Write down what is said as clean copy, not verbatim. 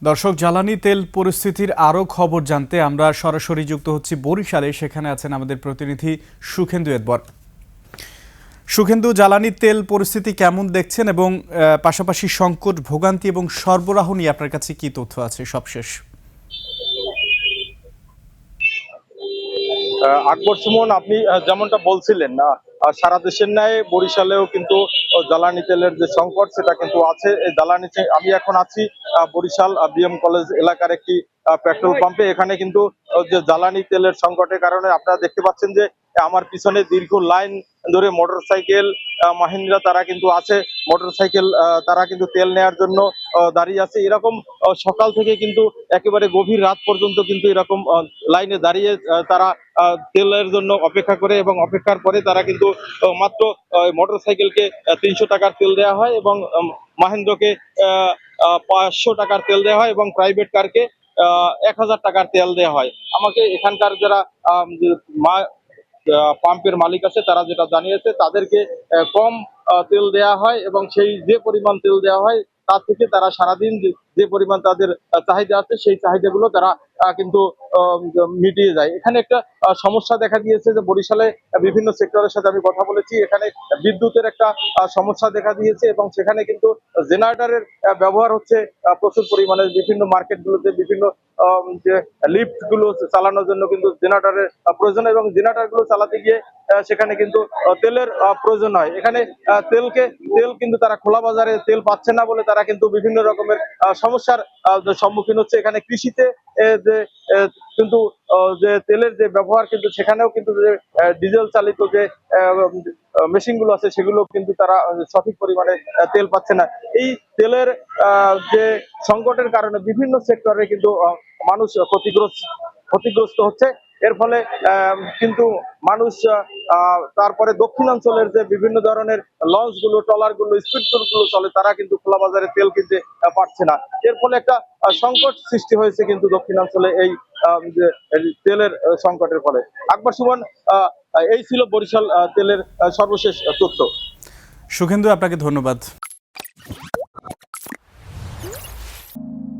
দর্শক, জ্বালানি তেল পরিস্থিতির আরও খবর জানতে আমরা সরাসরি যুক্ত হচ্ছি বরিশালে। সেখানে আছেন আমাদের প্রতিনিধি সুখেন্দু এদবর। সুখেন্দু, জ্বালানি তেল পরিস্থিতি কেমন দেখছেন এবং পাশাপাশি সংকট, ভোগান্তি এবং সরবরাহ নিয়ে আপনার কাছে কি তথ্য আছে সবশেষ? আকবর সুমন, আপনি যেমনটা বলছিলেন না, সারা দেশের ন্যায় বরিশালেও কিন্তু জ্বালানি তেলের যে সংকট সেটা কিন্তু আছে। এই আমি এখন আছি বরিশাল বিএম কলেজ এলাকার একটি পেট্রোল পাম্পে। এখানে কিন্তু যে জ্বালানি তেলের সংকটের কারণে আপনারা দেখতে পাচ্ছেন যে আমার পিছনে দীর্ঘ লাইন ধরে মোটরসাইকেল মাহিন্দ্রা তারা কিন্তু আছে। মোটরসাইকেল তারা কিন্তু তেল নেয়ার জন্য দাঁড়িয়ে আছে। এরকম সকাল থেকে কিন্তু একেবারে গভীর রাত পর্যন্ত কিন্তু এরকম লাইনে দাঁড়িয়ে তারা তেলের জন্য অপেক্ষা করে, এবং অপেক্ষার পরে তারা কিন্তু মাত্র মোটরসাইকেলকে 300 টাকার তেল দেওয়া হয়, এবং মাহেন্দ্রকে 500 টাকার তেল দেওয়া হয়, এবং প্রাইভেট কারকে 1000 টাকার তেল দেওয়া হয়। আমাকে এখানকার যারা পাম্পের মালিক আছে তারা যেটা জানিয়েছে, তাদেরকে কম তেল দেওয়া হয়, এবং সেই যে পরিমাণ তেল দেওয়া হয় তার থেকে তারা সারাদিন যে পরিমাণ তাদের চাহিদা আছে সেই চাহিদাগুলো তারা কিন্তু মিটিয়ে যায়। এখানে একটা সমস্যা দেখা দিয়েছে যে বরিশালে বিভিন্ন সেক্টরের সাথে আমি কথা বলেছি, এখানে বিদ্যুতের একটা সমস্যা দেখা দিয়েছে, এবং সেখানে কিন্তু জেনারেটরের ব্যবহার হচ্ছে প্রচুর পরিমাণে। বিভিন্ন মার্কেটগুলোতে বিভিন্ন যে লিফট গুলো চালানোর জন্য কিন্তু জেনারেটরের প্রয়োজন, এবং জেনারেটর গুলো চালাতে গিয়ে সেখানে কিন্তু তেলের প্রয়োজন হয়। এখানে তেল কিন্তু তারা খোলা বাজারে তেল পাচ্ছে না বলে তারা কিন্তু বিভিন্ন রকমের সমস্যার সম্মুখীন হচ্ছে। এখানে কৃষিতে যে কিন্তু যে তেলের যে ব্যবহার, কিন্তু সেখানেও কিন্তু যে ডিজেল চালিত যে মেশিন গুলো আছে সেগুলো কিন্তু তারা সঠিক পরিমাণে তেল পাচ্ছে না। এই তেলের যে সংকটের কারণে বিভিন্ন সেক্টরে কিন্তু মানুষ ক্ষতিগ্রস্ত হচ্ছে। এর ফলে কিন্তু মানুষ তারপরে দক্ষিণাঞ্চলের যে বিভিন্ন ধরনের লঞ্চ গুলো, ট্রলার গুলো, স্পিড গুলো চলে, তারা কিন্তু খোলা বাজারে তেল কিনতে পারছে না। এর ফলে একটা সংকট সৃষ্টি হয়েছে কিন্তু দক্ষিণাঞ্চলে এই যে তেলের সংকটের ফলে। আকবর সুমন, এই ছিল বরিশাল তেলের সর্বশেষ তথ্য। সুখেন্দু, আপনাকে ধন্যবাদ।